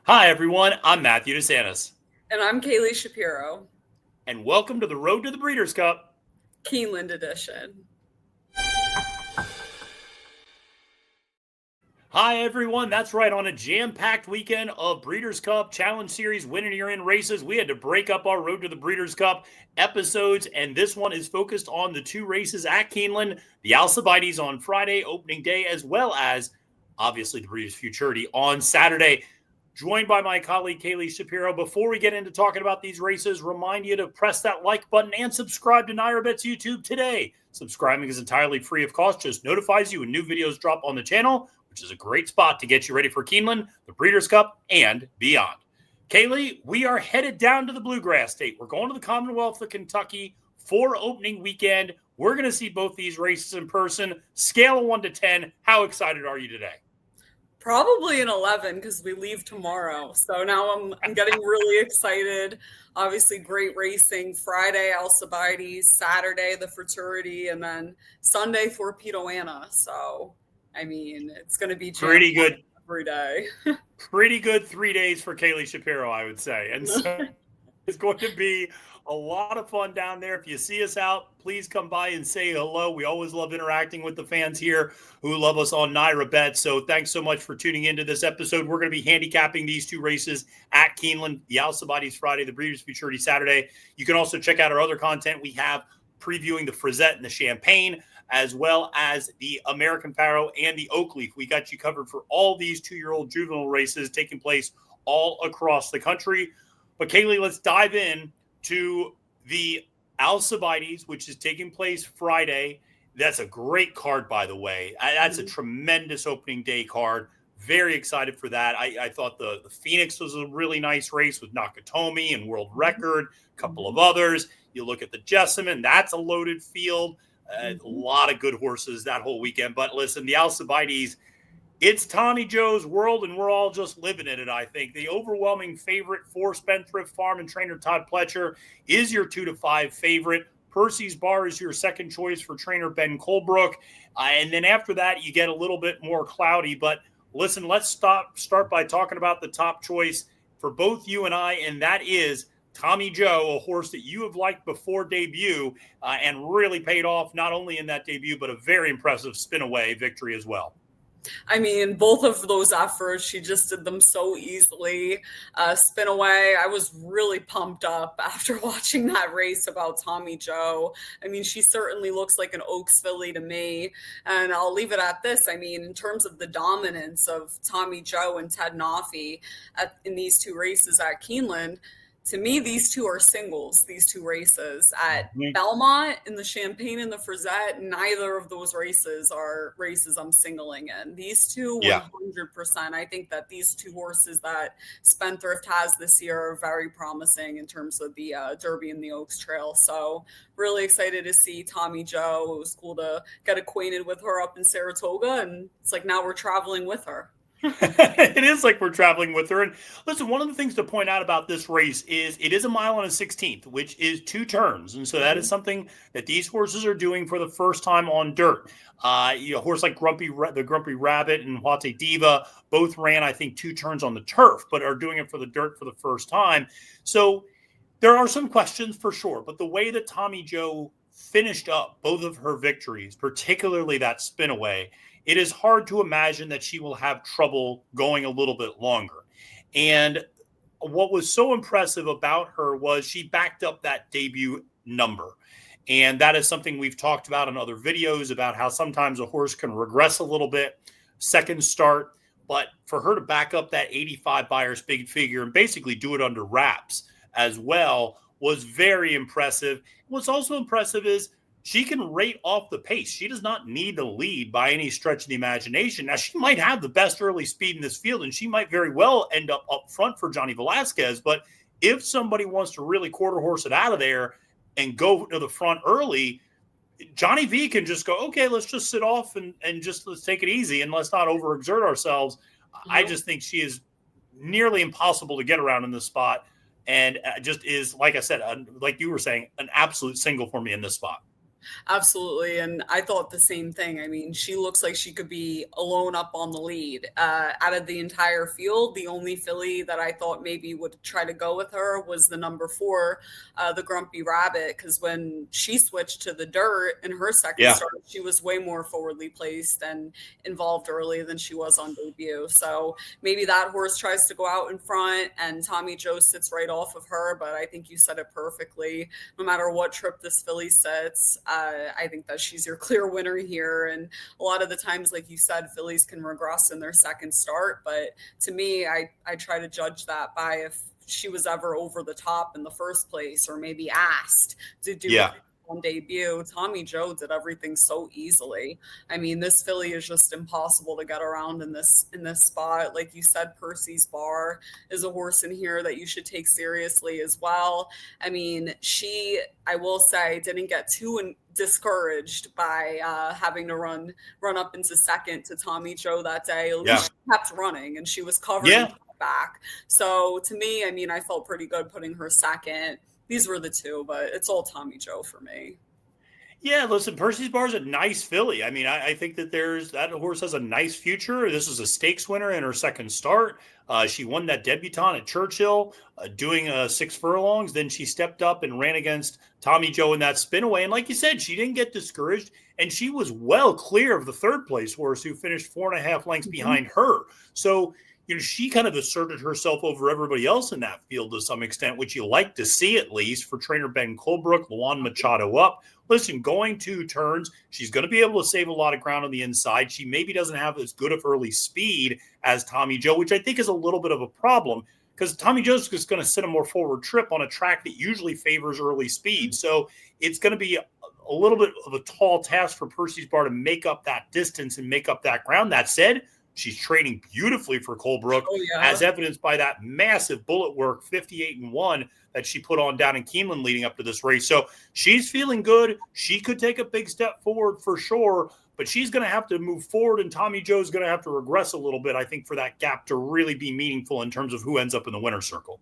Hi, everyone. I'm Matthew DeSantis. And I'm Kaylie Shapiro, And welcome to the Road to the Breeders' Cup. Keeneland edition. Hi, everyone. That's right. On a jam-packed weekend of Breeders' Cup Challenge Series winner you're in races, we had to break up our Road to the Breeders' Cup episodes, and this one is focused on the two races at Keeneland, the Alcibiades on Friday, opening day, as well as, obviously, the Breeders Futurity on Saturday. Joined by my colleague, Kaylie Shapiro. Before we get into talking about these races, remind you to press that like button and subscribe to NYRA Bets YouTube today. Subscribing is entirely free of cost, just notifies you when new videos drop on the channel, which is a great spot to get you ready for Keeneland, the Breeders' Cup, and beyond. Kaylie, we are headed down to the Bluegrass State. We're going to the Commonwealth of Kentucky for opening weekend. We're going to see both these races in person. Scale of 1 to 10, how excited are you today? Probably an 11 because we leave tomorrow. So now I'm getting really excited. Obviously, great racing. Friday, Alcibiades. Saturday, the Futurity. And then Sunday, Torpedo Anna. So, I mean, it's going to be Pretty good. every day. Pretty good 3 days for Kaylie Shapiro, I would say. And so it's going to be a lot of fun down there. If you see us out, please come by and say hello. We always love interacting with the fans here who love us on NYRA Bets. So thanks so much for tuning into this episode. We're going to be handicapping these two races at Keeneland, the Alcibiades Friday, the Breeders Futurity Saturday. You can also check out our other content we have previewing the Frisette and the Champagne, as well as the American Pharoah and the Oak Leaf. We got you covered for all these 2-year-old juvenile races taking place all across the country. But Kaylie, let's dive in to the Alcibiades, which is taking place Friday. That's a great card, by the way. That's a tremendous opening day card. Very excited for that. I thought the Phoenix was a really nice race with Nakatomi and World Record, a couple of others. You look at the Jessamine, that's a loaded field. A lot of good horses that whole weekend. But listen, the Alcibiades, it's Tommy Joe's world, and we're all just living in it, I think. The overwhelming favorite for Spendthrift Farm and trainer Todd Pletcher is your 2-5 favorite. Percy's Bar is your second choice for trainer Ben Colebrook. And then after that, you get a little bit more cloudy. But listen, let's start by talking about the top choice for both you and I, and that is Tommy Joe, a horse that you have liked before debut and really paid off not only in that debut, but a very impressive spin-away victory as well. I mean, both of those efforts, she just did them so easily. Spin away. I was really pumped up after watching that race about Tommy Joe. I mean, she certainly looks like an Oaks filly to me. And I'll leave it at this. I mean, in terms of the dominance of Tommy Joe and Ted Noffey in these two races at Keeneland, to me, these two are singles, these two races. At Belmont, in the Champagne and the Frisette, neither of those races are races I'm singling in. These two, 100%. I think that these two horses that Spendthrift has this year are very promising in terms of the Derby and the Oaks Trail. So really excited to see Tommy Joe. It was cool to get acquainted with her up in Saratoga, and it's like now we're traveling with her. It is like we're traveling with her. And listen, one of the things to point out about this race is it is a mile and a 16th, which is 2 turns. And so that is something that these horses are doing for the first time on dirt. A horse like the Grumpy Rabbit and Huate Diva both ran, I think, 2 turns on the turf, but are doing it for the dirt for the first time. So there are some questions for sure. But the way that Tommy Joe finished up both of her victories, particularly that spin away, it is hard to imagine that she will have trouble going a little bit longer. And what was so impressive about her was she backed up that debut number. And that is something we've talked about in other videos about how sometimes a horse can regress a little bit, second start. But for her to back up that 85 Buyers big figure and basically do it under wraps as well was very impressive. What's also impressive is she can rate off the pace. She does not need to lead by any stretch of the imagination. Now, she might have the best early speed in this field, and she might very well end up front for Johnny Velasquez. But if somebody wants to really quarter horse it out of there and go to the front early, Johnny V can just go, okay, let's just sit off and just let's take it easy and let's not overexert ourselves. I just think she is nearly impossible to get around in this spot and just is, like I said, like you were saying, an absolute single for me in this spot. Absolutely. And I thought the same thing. I mean, she looks like she could be alone up on the lead. Out of the entire field, the only filly that I thought maybe would try to go with her was the number 4, the Grumpy Rabbit, because when she switched to the dirt in her second start, she was way more forwardly placed and involved early than she was on debut. So maybe that horse tries to go out in front and Tommy Joe sits right off of her. But I think you said it perfectly. No matter what trip this filly sits, I think that she's your clear winner here. And a lot of the times, like you said, fillies can regress in their second start. But to me, I try to judge that by if she was ever over the top in the first place or maybe asked to do on debut. Tommy Joe did everything so easily. I mean, this filly is just impossible to get around in this spot. Like you said, Percy's Bar is a horse in here that you should take seriously as well. I mean, I will say, didn't get too discouraged by having to run up into second to Tommy Joe that day. At least she kept running and she was covered back. So to me, I mean, I felt pretty good putting her second. These were the two, but it's all Tommy Joe for me. Yeah, listen, Percy's Bar is a nice filly. I mean, I think that that horse has a nice future. This is a stakes winner in her second start. She won that debutante at Churchill, doing 6 furlongs. Then she stepped up and ran against Tommy Joe in that spin away. And like you said, she didn't get discouraged. And she was well clear of the third place horse who finished 4.5 lengths behind her. So, she kind of asserted herself over everybody else in that field to some extent, which you like to see at least for trainer Ben Colebrook, Luan Machado up. Listen, going 2 turns, she's going to be able to save a lot of ground on the inside. She maybe doesn't have as good of early speed as Tommy Joe, which I think is a little bit of a problem because Tommy Joe's just going to sit a more forward trip on a track that usually favors early speed. So it's going to be a little bit of a tall task for Percy's Bar to make up that distance and make up that ground. That said, she's training beautifully for Colebrook, as evidenced by that massive bullet work 58-1 that she put on down in Keeneland leading up to this race. So she's feeling good. She could take a big step forward for sure, but she's going to have to move forward, and Tommy Joe's going to have to regress a little bit, I think, for that gap to really be meaningful in terms of who ends up in the winner's circle.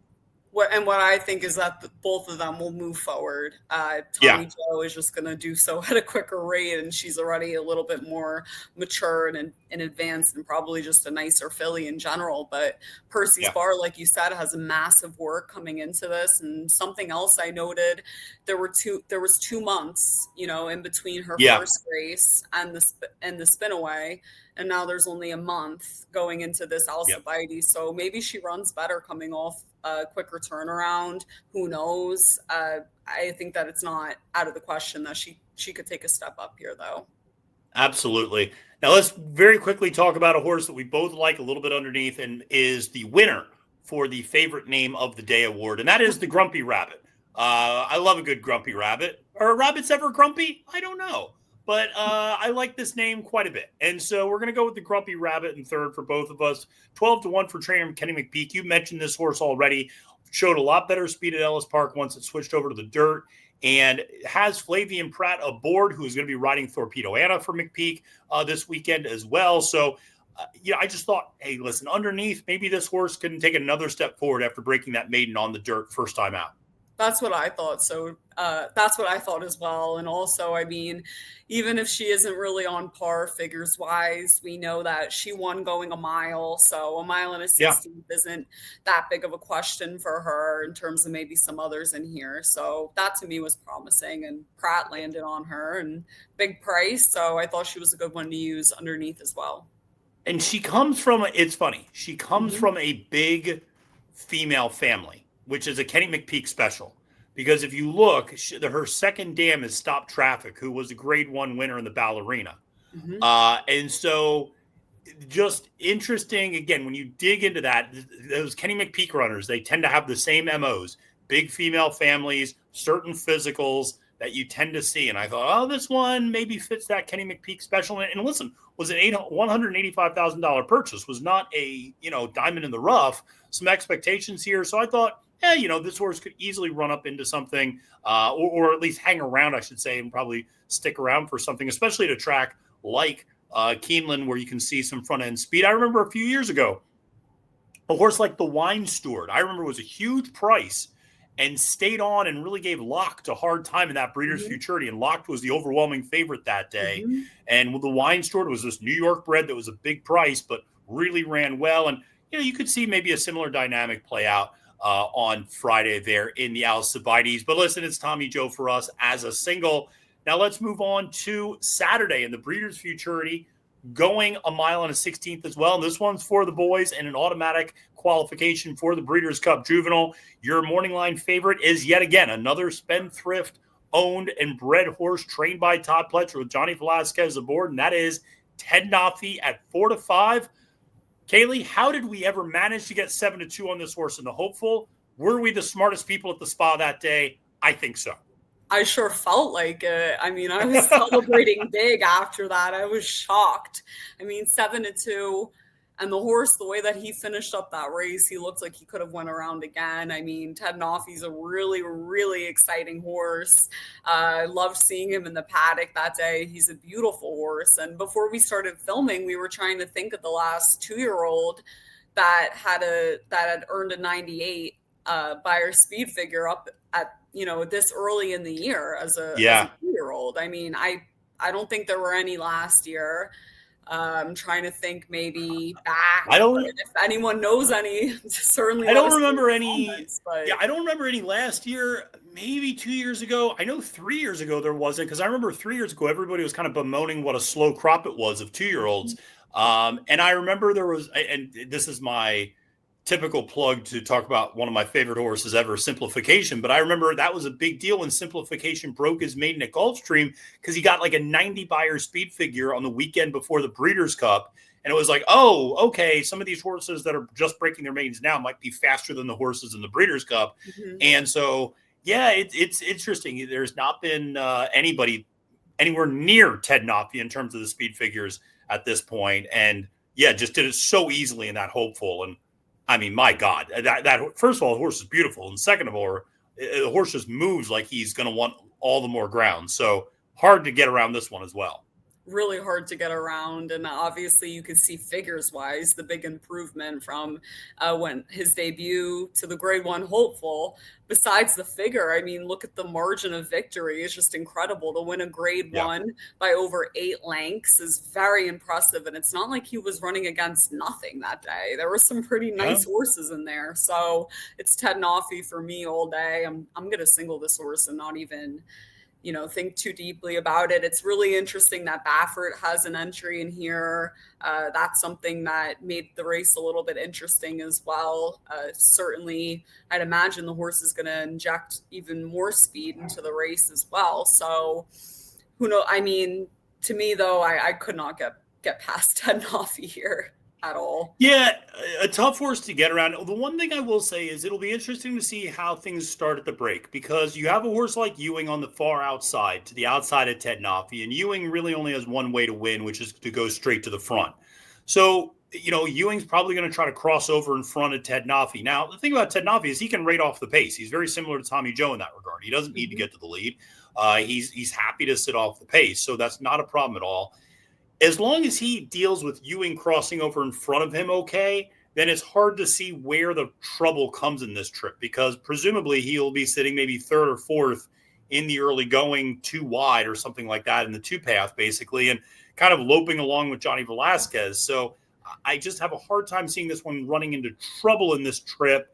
What I think is that both of them will move forward. Tommy Joe is just going to do so at a quicker rate, and she's already a little bit more mature and advanced and probably just a nicer filly in general. But Percy's Bar, like you said, has a massive work coming into this. And something else I noted, there was 2 months, in between her first race and the spin away. And now there's only a month going into this Alcibiades. So maybe she runs better coming off a quicker turnaround. Who knows? I think that it's not out of the question that she could take a step up here, though. Absolutely. Now let's very quickly talk about a horse that we both like a little bit underneath and is the winner for the favorite name of the day award. And that is the Grumpy Rabbit. I love a good Grumpy Rabbit. Are rabbits ever grumpy? I don't know. But I like this name quite a bit. And so we're going to go with the Grumpy Rabbit in third for both of us. 12-1 for trainer Kenny McPeak. You mentioned this horse already. Showed a lot better speed at Ellis Park once it switched over to the dirt. And has Flavian Pratt aboard, who's going to be riding Torpedo Anna for McPeak this weekend as well. So, I just thought, hey, listen, underneath, maybe this horse can take another step forward after breaking that maiden on the dirt first time out. That's what I thought. So that's what I thought as well. And also, I mean, even if she isn't really on par figures wise, we know that she won going a mile. So a mile and a 16th isn't that big of a question for her in terms of maybe some others in here. So that to me was promising, and Pratt landed on her and big price. So I thought she was a good one to use underneath as well. And she comes from, it's funny, she comes from a big female family, which is a Kenny McPeak special. Because if you look, her second dam is Stop Traffic, who was a grade 1 winner in the Ballerina. And so just interesting, again, when you dig into that, those Kenny McPeak runners, they tend to have the same MOs, big female families, certain physicals that you tend to see. And I thought, this one maybe fits that Kenny McPeak special. And listen, was an $185,000 purchase, was not a, diamond in the rough, some expectations here. So I thought, this horse could easily run up into something or at least hang around, I should say, and probably stick around for something, especially at a track like Keeneland where you can see some front end speed. I remember a few years ago, a horse like the Wine Steward, I remember was a huge price. and stayed on and really gave Locked a hard time in that Breeders Futurity. And Locked was the overwhelming favorite that day. And with the Wine Store, it was this New York bred that was a big price, but really ran well. And, you could see maybe a similar dynamic play out on Friday there in the Alcibiades. But listen, it's Tommy Joe for us as a single. Now let's move on to Saturday in the Breeders Futurity, going a mile and a 16th as well. And this one's for the boys and an automatic qualification for the Breeders' Cup Juvenile. Your morning line favorite is yet again another Spendthrift owned and bred horse trained by Todd Pletcher with Johnny Velasquez aboard, and that is Ted Noffey at 4-5. Kaylie, how did we ever manage to get 7-2 on this horse in the hopeful? Were we the smartest people at the spa that day? I think so. I sure felt like it. I mean, I was celebrating big after that. I was shocked. I mean, 7-2, and the horse, the way that he finished up that race, he looked like he could have went around again. I mean, Ted Noffey's a really, really exciting horse. I loved seeing him in the paddock that day. He's a beautiful horse. And before we started filming, we were trying to think of the last 2-year-old that had earned a 98 Buyer speed figure up at this early in the year as a 2-year-old. I mean, I don't think there were any last year. I'm trying to think maybe back. If anyone knows any, certainly. I don't remember any. I don't remember any last year. Maybe 2 years ago. I know 3 years ago there wasn't, because I remember 3 years ago everybody was kind of bemoaning what a slow crop it was of 2-year-olds. And I remember there was, and this is my typical plug to talk about one of my favorite horses ever, Simplification. But I remember that was a big deal when Simplification broke his maiden at Gulfstream, because he got like a 90 Buyer speed figure on the weekend before the Breeders' Cup. And it was like, oh, okay, some of these horses that are just breaking their maidens now might be faster than the horses in the Breeders' Cup. And so, it's interesting. There's not been anybody anywhere near Ted Noffey in terms of the speed figures at this point. And just did it so easily in that hopeful. And I mean, my God, that first of all, the horse is beautiful. And second of all, the horse just moves like he's going to want all the more ground. So hard to get around this one as well. Really hard to get around. And obviously you can see figures wise, the big improvement from when his debut to the grade 1 hopeful. Besides the figure, I mean, look at the margin of victory. It's just incredible. To win a grade 1 by over 8 lengths is very impressive. And it's not like he was running against nothing that day. There were some pretty nice horses in there. So it's Ted Noffey for me all day. I'm going to single this horse and not even think too deeply about it. It's really interesting that Baffert has an entry in here. That's something that made the race a little bit interesting as well. Certainly, I'd imagine the horse is going to inject even more speed into the race as well. So, who knows? I mean, to me, though, I could not get past Ted Noffey here at all. Yeah, a tough horse to get around. The one thing I will say is it'll be interesting to see how things start at the break, because you have a horse like Ewing on the far outside, to the outside of Ted Noffey, and Ewing really only has one way to win, which is to go straight to the front. So, Ewing's probably going to try to cross over in front of Ted Noffey. Now, the thing about Ted Noffey is he can rate off the pace. He's very similar to Tommy Joe in that regard. He doesn't need to get to the lead. He's happy to sit off the pace, so that's not a problem at all. As long as he deals with Ewing crossing over in front of him then it's hard to see where the trouble comes in this trip, because presumably he'll be sitting maybe 3rd or 4th in the early going, 2 wide or something like that in the 2-path, basically, and kind of loping along with Johnny Velasquez. So I just have a hard time seeing this one running into trouble in this trip,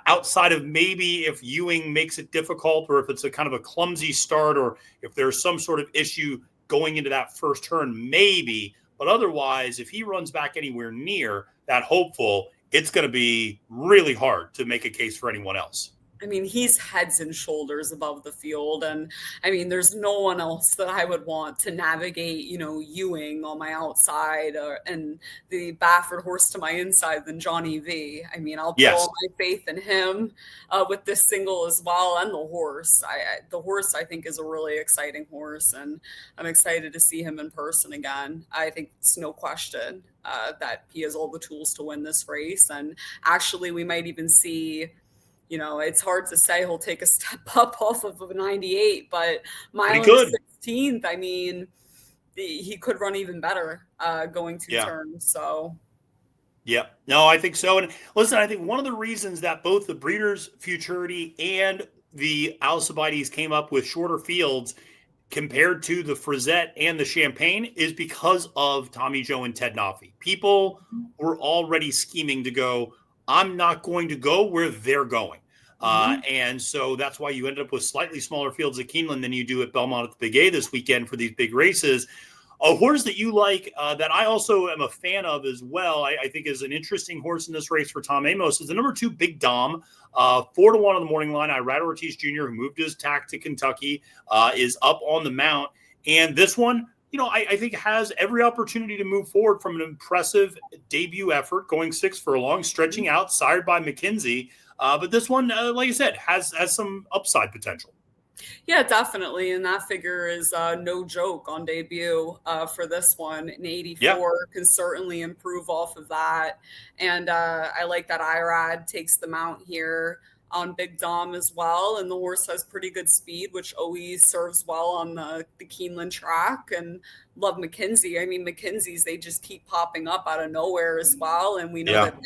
outside of maybe if Ewing makes it difficult, or if it's a kind of a clumsy start, or if there's some sort of issue going into that first turn, maybe. But otherwise, if he runs back anywhere near that hopeful, it's going to be really hard to make a case for anyone else. I mean, he's heads and shoulders above the field. And I mean, there's no one else that I would want to navigate, Ewing on my outside and the Baffert horse to my inside than Johnny V. I mean, I'll put all my faith in him with this single as well. And the horse, I think, is a really exciting horse. And I'm excited to see him in person again. I think it's no question that he has all the tools to win this race. And actually, we might even see, it's hard to say he'll take a step up off of a 98, but mile 16th, I mean, he could run even better going 2 turns. So Yeah, no, I think so. And listen, I think one of the reasons that both the Breeders Futurity and the Alcibiades came up with shorter fields compared to the Frisette and the Champagne is because of Tommy Joe and Ted Noffey. People were already scheming to go, I'm not going to go where they're going. Mhm. And so that's why you ended up with slightly smaller fields at Keeneland than you do at Belmont at the Big A this weekend for these big races. A horse that you like that I also am a fan of as well, I think is an interesting horse in this race for Tom Amos is the number 2 Big Dom, 4-1 on the morning line. Irad Ortiz Jr., who moved his tack to Kentucky, is up on the mount. And this one, I think has every opportunity to move forward from an impressive debut effort, going 6 furlong, stretching out, sired by McKenzie. But this one, like I said, has some upside potential. Yeah, definitely. And that figure is no joke on debut for this one. An Yeah. 84 can certainly improve off of that. And I like that Irad takes the mount here on Big Dom as well. And the horse has pretty good speed, which always serves well on the Keeneland track. And love McKenzie. I mean, McKenzie's, they just keep popping up out of nowhere as well. And we know that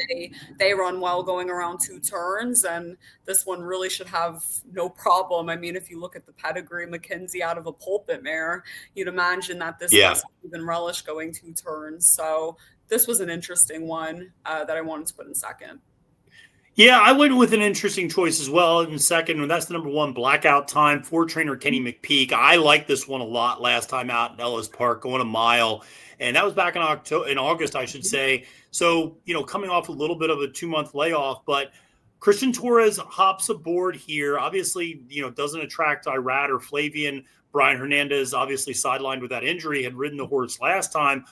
they run well going around 2 turns. And this one really should have no problem. I mean, if you look at the pedigree, McKenzie out of a pulpit mare, you'd imagine that this horse would even relish going 2 turns. So this was an interesting one that I wanted to put in second. Yeah, I went with an interesting choice as well in second, and that's the number 1 Blackout Time for trainer Kenny McPeak. I liked this one a lot last time out in Ellis Park, going a mile, and that was back in August, I should say. So, coming off a little bit of a 2-month layoff, but Christian Torres hops aboard here. Obviously, doesn't attract Irad or Flavian. Brian Hernandez, obviously sidelined with that injury, had ridden the horse last time.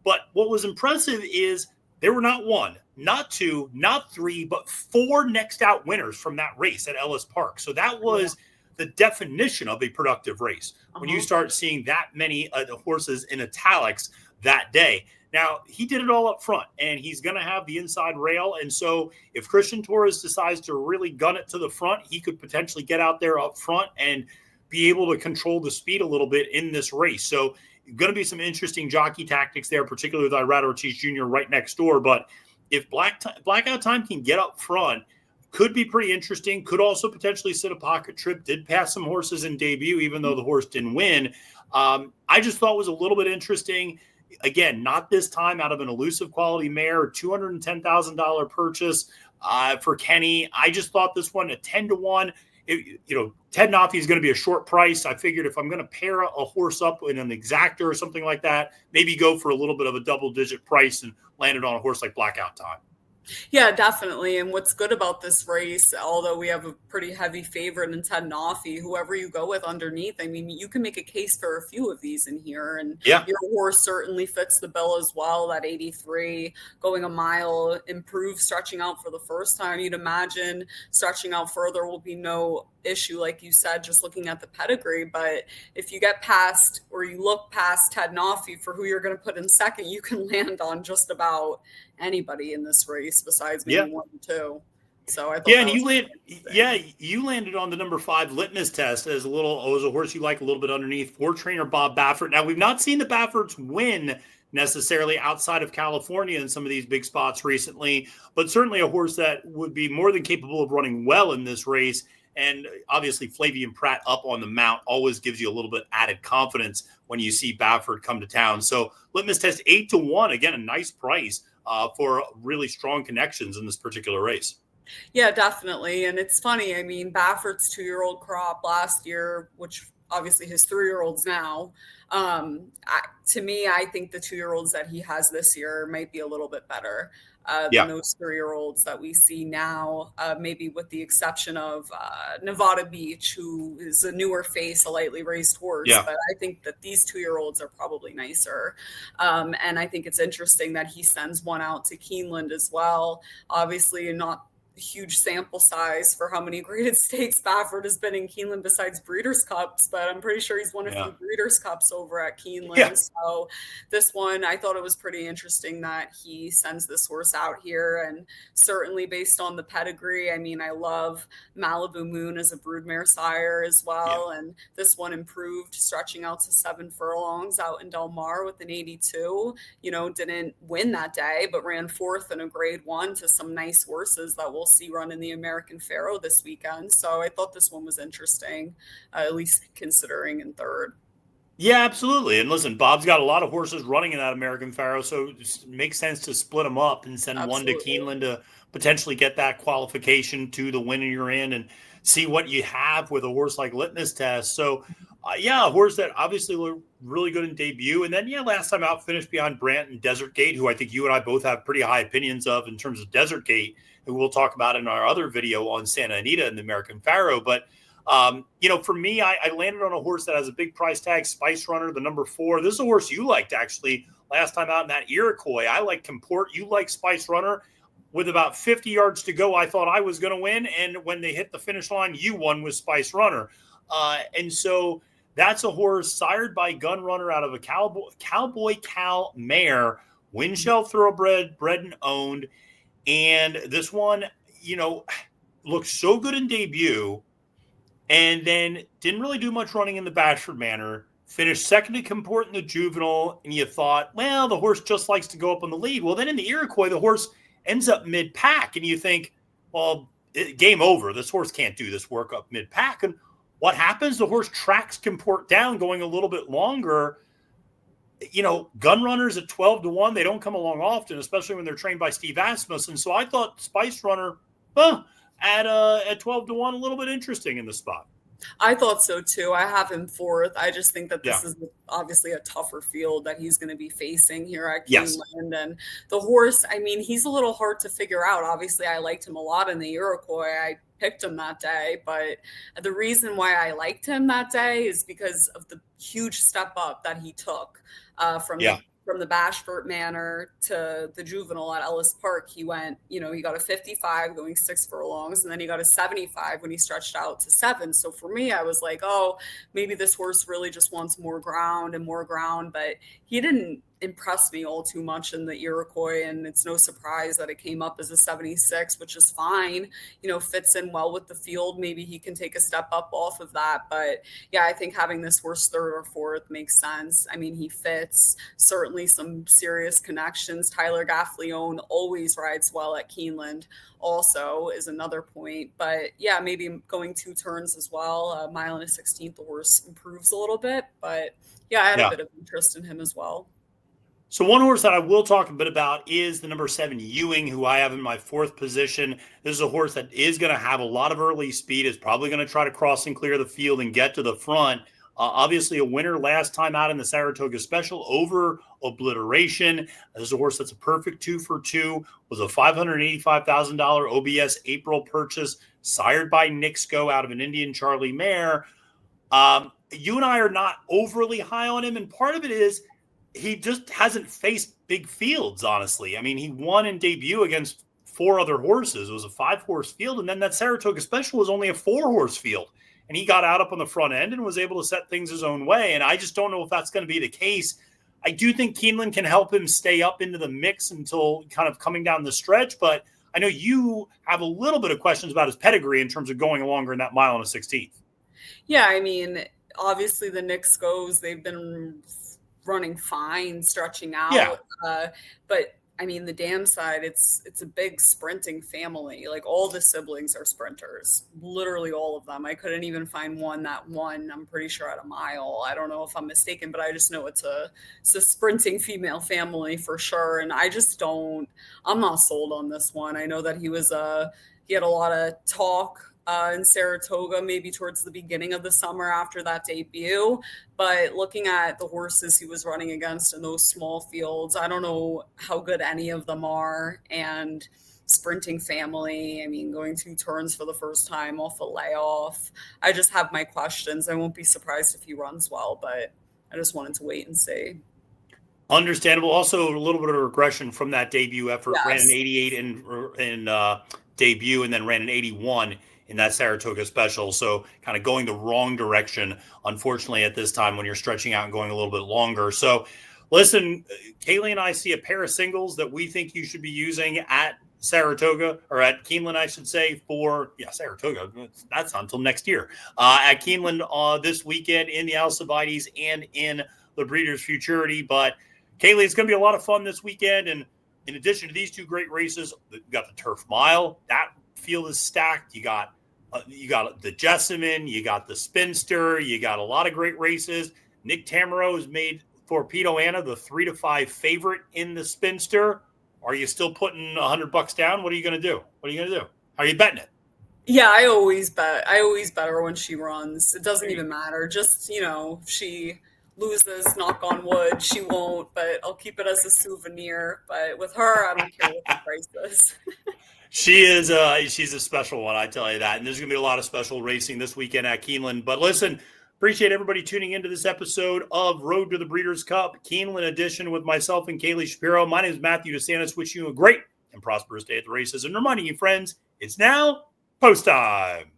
But what was impressive is there were not 1, not 2, not 3, but 4 next out winners from that race at Ellis Park. So that was the definition of a productive race when you start seeing that many horses in italics that day. Now, he did it all up front, and he's going to have the inside rail. And so if Christian Torres decides to really gun it to the front, he could potentially get out there up front and be able to control the speed a little bit in this race. So going to be some interesting jockey tactics there, particularly with Irad Ortiz Jr. right next door. But if Blackout Time can get up front, could be pretty interesting. Could also potentially sit a pocket trip. Did pass some horses in debut, even though the horse didn't win. I just thought was a little bit interesting. Again, not this time out of an elusive quality mare, $210,000 purchase for Kenny. I just thought this one, a 10-1. Ted Noffey is going to be a short price. I figured if I'm going to pair a horse up in an exactor or something like that, maybe go for a little bit of a double-digit price and land it on a horse like Blackout Time. Yeah, definitely. And what's good about this race, although we have a pretty heavy favorite in Ted Noffey, whoever you go with underneath, I mean, you can make a case for a few of these in here. And your horse certainly fits the bill as well. That 83 going a mile, improved stretching out for the first time. You'd imagine stretching out further will be no issue, like you said, just looking at the pedigree. But if you get past or you look past Ted Noffey for who you're going to put in second, you can land on just about anybody in this race besides maybe 1 and 2. So I thought and you landed on the number 5 Litmus Test as a horse you like a little bit underneath for trainer Bob Baffert. Now we've not seen the Bafferts win necessarily outside of California in some of these big spots recently, but certainly a horse that would be more than capable of running well in this race. And obviously Flavian Pratt up on the mount always gives you a little bit added confidence when you see Baffert come to town. So Litmus Test 8-1, again, a nice price for really strong connections in this particular race. Yeah, definitely. And it's funny. I mean, Baffert's 2-year-old crop last year, which obviously his 3-year-olds now. To me, I think the 2-year-olds that he has this year might be a little bit better than those 3-year-olds that we see now, maybe with the exception of Nevada Beach, who is a newer face, a lightly raised horse. But I think that these 2-year-olds are probably nicer. And I think it's interesting that he sends one out to Keeneland as well. Obviously, huge sample size for how many graded stakes Spafford has been in Keeneland besides Breeders' Cups, but I'm pretty sure he's won a few Breeders' Cups over at Keeneland. Yeah. So this one, I thought it was pretty interesting that he sends this horse out here, and certainly based on the pedigree, I mean, I love Malibu Moon as a broodmare sire as well, and this one improved, stretching out to 7 furlongs out in Del Mar with an 82. You know, didn't win that day, but ran 4th in a grade 1 to some nice horses that we'll see run in the American Pharoah this weekend. So I thought this one was interesting, at least considering in 3rd. Yeah, absolutely. And listen, Bob's got a lot of horses running in that American Pharoah, so it makes sense to split them up and send one to Keeneland to potentially get that qualification to the winner you're in and see what you have with a horse like Litmus Test. So, a horse that obviously looked really good in debut. And then, last time out finished behind Brant and Desert Gate, who I think you and I both have pretty high opinions of in terms of Desert Gate, who we'll talk about in our other video on Santa Anita and the American Pharoah. But, for me, I landed on a horse that has a big price tag, Spice Runner, the number 4. This is a horse you liked, actually, last time out in that Iroquois. I like Comport. You like Spice Runner. With about 50 yards to go, I thought I was going to win. And when they hit the finish line, you won with Spice Runner. And so that's a horse sired by Gun Runner out of a Cowboy Cal mare, Windshell thoroughbred, bred and owned. And this one, looked so good in debut and then didn't really do much running in the Bashford Manor. Finished second to Comport in the juvenile. And you thought, well, the horse just likes to go up on the lead. Well, then in the Iroquois, the horse ends up mid-pack. And you think, well, game over. This horse can't do this work up mid-pack. And what happens? The horse tracks Comport down going a little bit longer. Gun Runners at 12-1, they don't come along often, especially when they're trained by Steve Asmussen. So I thought Spice Runner at 12-1, a little bit interesting in the spot. I thought so too. I have him 4th. I just think that this is obviously a tougher field that he's going to be facing here at Keeneland. And the horse, I mean, he's a little hard to figure out. Obviously, I liked him a lot in the Iroquois. I picked him that day, but the reason why I liked him that day is because of the huge step up that he took from the Bashford Manor to the juvenile at Ellis Park. He went, he got a 55 going 6 furlongs, and then he got a 75 when he stretched out to 7. So for me, I was like, oh, maybe this horse really just wants more ground, but he didn't impressed me all too much in the Iroquois, and it's no surprise that it came up as a 76, which is fine, fits in well with the field. Maybe he can take a step up off of that, but I think having this horse 3rd or 4th makes sense. I mean, he fits, certainly some serious connections. Tyler Gaffleone always rides well at Keeneland also is another point, but maybe going 2 turns as well, a mile and a 16th, the horse improves a little bit, but I had a bit of interest in him as well. So one horse that I will talk a bit about is the number 7 Ewing, who I have in my 4th position. This is a horse that is going to have a lot of early speed, is probably going to try to cross and clear the field and get to the front. Obviously a winner last time out in the Saratoga Special over Obliteration. This is a horse that's a perfect 2 for 2, was a $585,000 OBS April purchase, sired by Nixco out of an Indian Charlie mare. You and I are not overly high on him, and part of it is he just hasn't faced big fields, honestly. I mean, he won in debut against 4 other horses. It was a 5-horse field, and then that Saratoga Special was only a 4-horse field. And he got out up on the front end and was able to set things his own way. And I just don't know if that's going to be the case. I do think Keeneland can help him stay up into the mix until kind of coming down the stretch. But I know you have a little bit of questions about his pedigree in terms of going longer in that mile and a 16th. Yeah, I mean, obviously the Nixcos, they've been running fine, stretching out. But I mean, the dam side, it's a big sprinting family. Like all the siblings are sprinters, literally all of them. I couldn't even find one that won, I'm pretty sure, at a mile. I don't know if I'm mistaken, but I just know it's a sprinting female family for sure. And I'm not sold on this one. I know that he had a lot of talk in Saratoga, maybe towards the beginning of the summer after that debut. But looking at the horses he was running against in those small fields, I don't know how good any of them are. And sprinting family, I mean, going 2 turns for the first time off a layoff. I just have my questions. I won't be surprised if he runs well, but I just wanted to wait and see. Understandable. Also, a little bit of regression from that debut effort. Ran an 88 in debut and then ran an 81 in that Saratoga special. So kind of going the wrong direction, unfortunately, at this time when you're stretching out and going a little bit longer. So listen, Kaylie and I see a pair of singles that we think you should be using at Saratoga, or at Keeneland, I should say, for Saratoga. That's not until next year. At Keeneland this weekend in the Alcibiades and in the Breeders Futurity. But Kaylie, it's going to be a lot of fun this weekend. And in addition to these two great races, you got the Turf Mile. That field is stacked. You got the Jessamine, you got the Spinster, you got a lot of great races. Nick Tamaro has made Torpedo Anna the 3-5 favorite in the Spinster. Are you still putting $100 down? What are you going to do? How are you betting it? Yeah, I always bet her when she runs. It doesn't even matter. Just, if she loses, knock on wood, she won't, but I'll keep it as a souvenir. But with her, I don't care what the price is. She's a special one, I tell you that. And there's going to be a lot of special racing this weekend at Keeneland. But listen, appreciate everybody tuning into this episode of Road to the Breeders' Cup, Keeneland edition with myself and Kaylie Shapiro. My name is Matthew DeSantis. Wishing you a great and prosperous day at the races. And reminding you, friends, it's now post time.